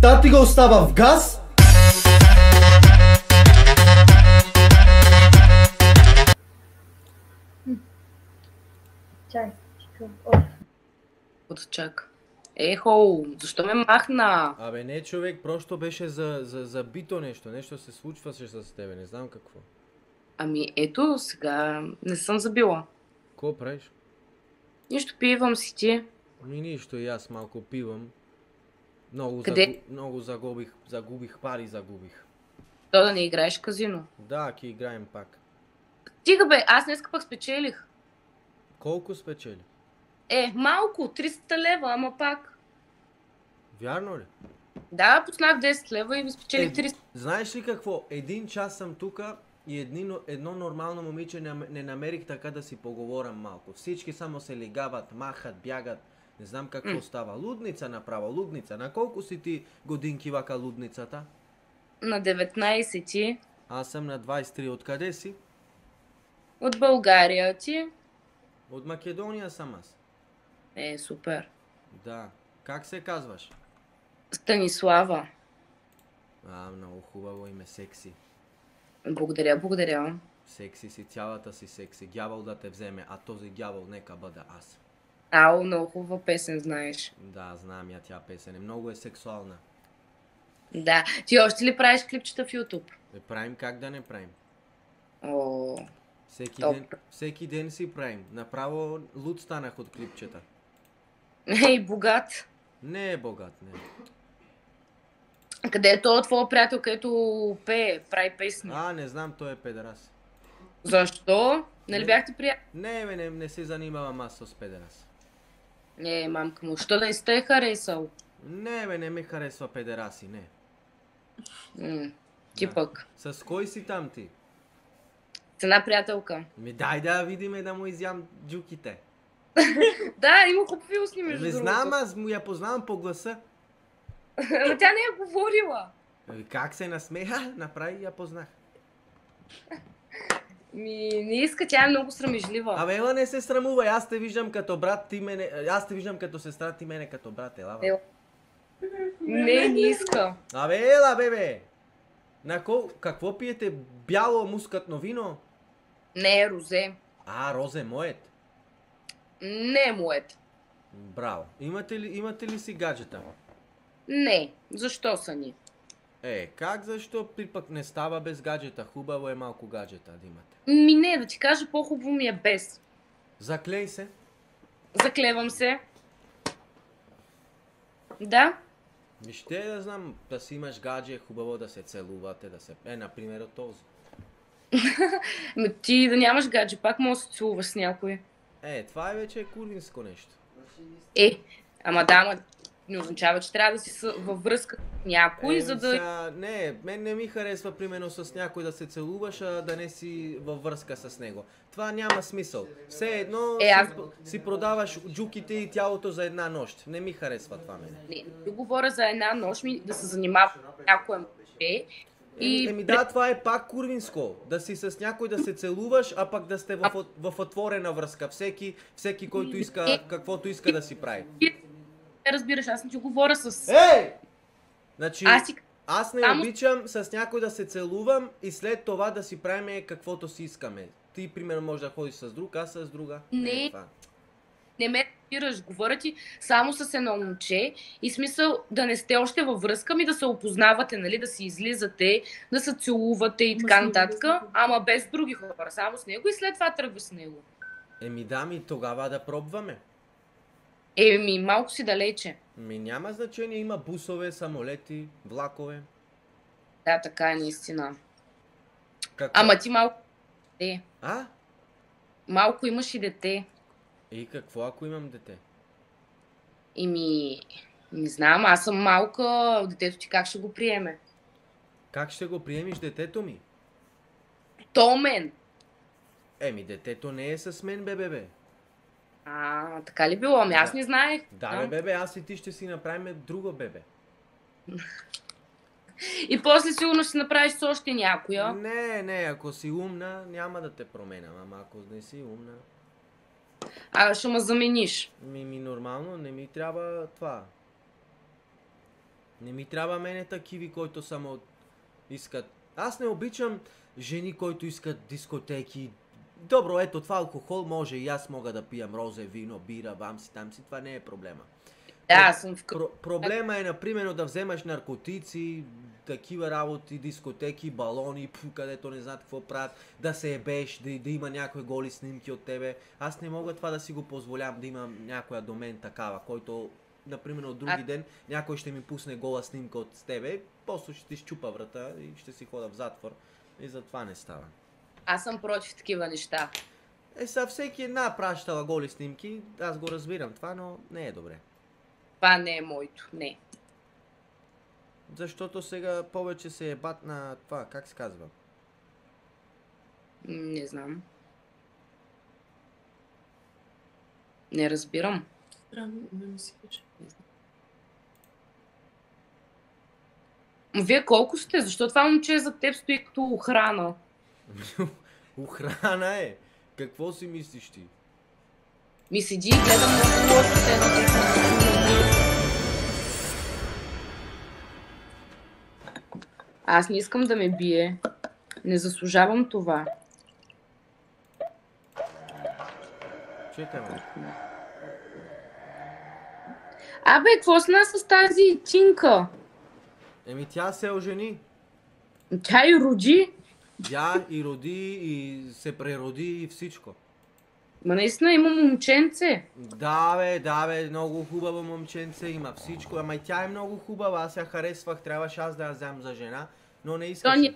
Тати го остава в газ. Чай. От чак. Ехо, защо ме махна? Абе не човек, просто беше забито нещо. Нещо се случваше с тебе, не знам какво. Ами ето, сега не съм забила. Ко правиш? Нищо, пивам си ти. Ми нищо, и аз малко пивам. Много, Къде? много загубих пари. То да не играеш казино. Да, ки играем пак. Стига бе, аз днеска пък спечелих. Колко спечели? Малко, 300 лева, ама пак. Вярно ли? Да, пуснах 10 лева и ми спечелих 300. Знаеш ли какво? Един час съм тука и едно нормално момиче не намерих така да си поговорам малко. Всички само се лигават, махат, бягат. Не знам какво става. Лудница направо, лудница. На колко си ти годинки вака лудницата? На 19 ти. Аз съм на 23. Откъде си? От България ти. От Македония съм аз. Супер. Да. Как се казваш? Станислава. Много хубаво име, секси. Благодаря. Секси си, цялата си секси. Дявол да те вземе, а този дявол нека бъда аз. Много хубава песен знаеш. Да, знам я тя песен. Много е сексуална. Да. Ти още ли правиш клипчета в YouTube? Правим, как да не правим? Всеки ден си правим. Направо луд станах от клипчета. Богат. Не е богат, не. Къде е този твой приятел, където пее, прави песни? Не знам, той е педерас. Защо? Нали бяхте приятели? Не се занимавам аз с педерас. Мамка му, що да не сте харесал? Не ме харесва педераси, не. Ти пък. С кой си там ти? С една приятелка. Дай да видиме да му изям джуките. Да, има хубави устни между другото. Не знам, аз му я познавам по гласа. Но тя не е говорила. Как се насмеха, направи и я познах. Не иска, тя е много срамежлива. Ела не се срамувай, аз те виждам като брат, ти мене... Аз те виждам като сестра, ти мене като брат, ела. Не иска. Ела, бебе! Какво пиете? Бяло мускатно вино? Не, розе. Розе, моят? Не е моят. Браво. Имате ли си гаджета? Не. Защо са ни? Как защо пък не става без гаджета? Хубаво е малко гаджета да имате. Не, да ти кажа, по-хубаво ми е без. Заклей се. Заклевам се. Да? Ще да знам, да си имаш гадже, хубаво да се целувате, да се... например, от този. Ти да нямаш гадже, пак може да се целуваш с някой. Това вече курвинско нещо. Ама не означава, че трябва да си във връзка с някой, за да... Мен не ми харесва, примерно, с някой да се целуваш, а да не си във връзка с него. Това няма смисъл. Все едно си продаваш джуките и тялото за една нощ. Не ми харесва това мене. Не говоря за една нощ, да се занимава с някое мъже. Това е пак курвинско. Да си с някой да се целуваш, а пък да сте в отворена връзка. Всеки, който иска, каквото иска да си прави. Разбираш, аз не ти говоря с... Значи, аз не обичам с някой да се целувам и след това да си правим каквото си искаме. Ти, примерно, можеш да ходиш с друг, аз с друга. Не ме разбираш, говоря ти само с едно момче и смисъл да не сте още във връзка ми, да се опознавате, нали, да си излизате, да се целувате и така нататък, ама без други хора, само с него и след това тръгваш с него. Тогава да пробваме. Малко си далече. Няма значение, има бусове, самолети, влакове. Да, така е наистина. Ама ти малко... Малко имаш и дете. И какво, ако имам дете? Не знам, аз съм малка, детето ти как ще го приеме? Как ще го приемиш детето ми? То мен. Детето не е с мен, бебе. Така ли било? Аз не знаех. Да, бебе, аз и ти ще си направим друго бебе. И после сигурно ще направиш с още някоя. Не, ако си умна, няма да те променям, ама ако не си умна... Ще ме замениш. Ми нормално, не ми трябва това. Не ми трябва мене такиви, които само искат. Аз не обичам жени, които искат дискотеки. Добро, ето това алкохол може и аз мога да пиям розе, вино, бира, вам си, там си, това не е проблема. Да, аз съм в Проблема е, например, да вземаш наркотици, такива работи, дискотеки, балони, където не знаят какво правят, да се ебеш, да има някои голи снимки от тебе. Аз не мога това да си го позволявам, да имам някоя до мен такава, който, например, от други ден някой ще ми пусне гола снимка от тебе, после ще ти щупа врата и ще си хода в затвор. И затова не става. Аз съм против такива неща. Са всеки една пращала голи снимки, аз го разбирам това, но не е добре. Това не е моето, не. Защото сега повече се ебат на това, как се казва? Не знам. Не разбирам. Странно, не ми се пише. Вие колко сте? Защо това момче за теб стои като охрана? Охрана е. Какво си мислиш ти? Ми седи и гледа много лошо те на Аз не искам да ме бие. Не заслужавам това. Чекай, ме. Абе, какво с нас с тази Тинка? Еми тя се ожени. Тя и роди. Тя и роди, и се прероди, и всичко. Ма наистина има момченце. Да бе, много хубаво момченце, има всичко. Ама и тя е много хубава, аз я харесвах, трябваше аз да я взем за жена, но не искаше.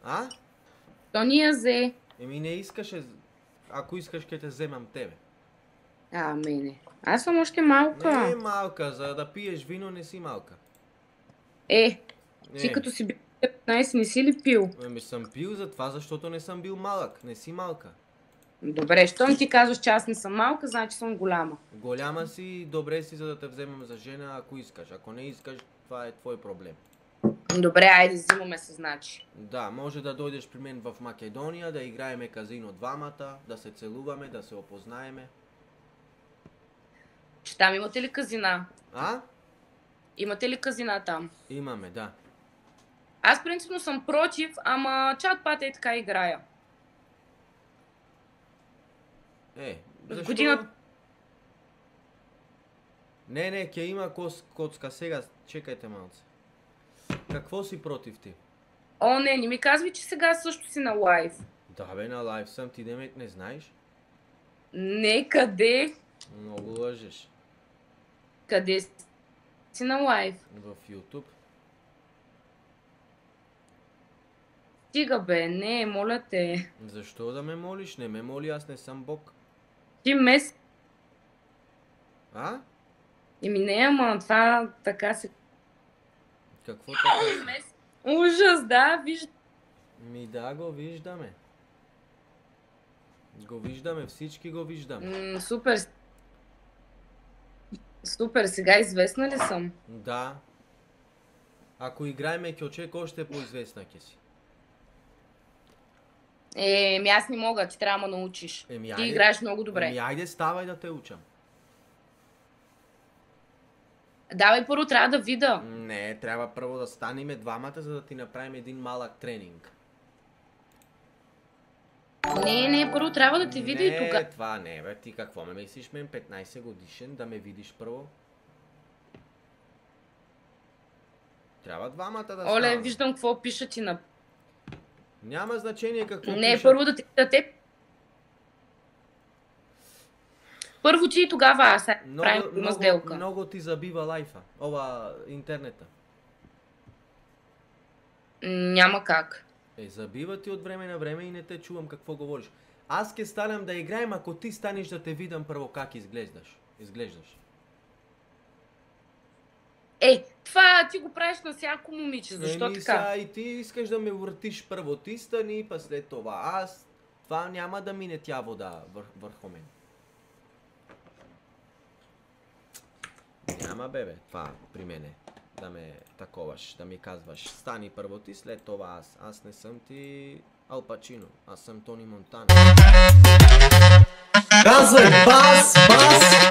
А? То ни я взе. Еми не искаше. Ако искаш, ще те вземам тебе. Мене. Аз съм още малка. Не е малка, за да пиеш вино не си малка. Ти като си бил 15, не си ли пил? Еми съм пил за това, защото не съм бил малък. Не си малка. Добре, щом ти казваш, че аз не съм малка, значи съм голяма. Голяма си, добре си, за да те вземем за жена, ако искаш. Ако не искаш, това е твой проблем. Добре, айде, взимаме се, значи. Да, може да дойдеш при мен в Македония, да играеме казино двамата, да се целуваме, да се опознаеме. Че там имате ли казина? А? Имате ли казина там? Имаме, да. Аз принципно съм против, ама чат-пат е така играя. Защо? Година... Не, ке има коцка сега, чекайте малце. Какво си против ти? Не ми казвай, че сега също си на лайв. Да бе, на лайв съм, ти демек не знаеш? Не, къде? Много лъжеш. Къде си на лайв? В YouTube. Стига бе, не, моля те. Защо да ме молиш? Не ме моли, аз не съм Бог. Ти А? Не, ама това така се... Какво така? Ужас, да, виждам. Да, го виждаме. Го виждаме, всички го виждаме. Супер. Супер, сега известна ли съм? Да. Ако играеме кьочек, още по-известна ке си. Аз не мога, ти трябва да ме научиш. Ти играеш много добре. Айде, ставай да те учам. Давай, първо трябва да видя. Не, трябва първо да станеме двамата, за да ти направим един малък тренинг. Не, първо трябва да те видя и тогава. Не, това не, бе. Ти какво ме мислиш, мен 15 годишен, да ме видиш първо? Трябва двамата да станем. Оле, виждам какво пиша ти на... Няма значение какво Не, пиша. първо да те... Първо ти и тогава аз правим сделка. Много ти забива лайфа. Интернета. Няма как. Забива ти от време на време и не те чувам какво говориш. Аз ке станам да играем, ако ти станеш да те видам първо как изглеждаш. Това ти го правиш на всяко момиче. Защо така? И ти искаш да ме въртиш първо. Ти стани, па след това аз. Това няма да мине тя вода върху мен. Няма, бебе, това при мене. Да ме таковаш, да ми казваш, стани първо ти, след това аз. Аз не съм ти Ал Пачино, аз съм Тони Монтана. Казвай бас, бас!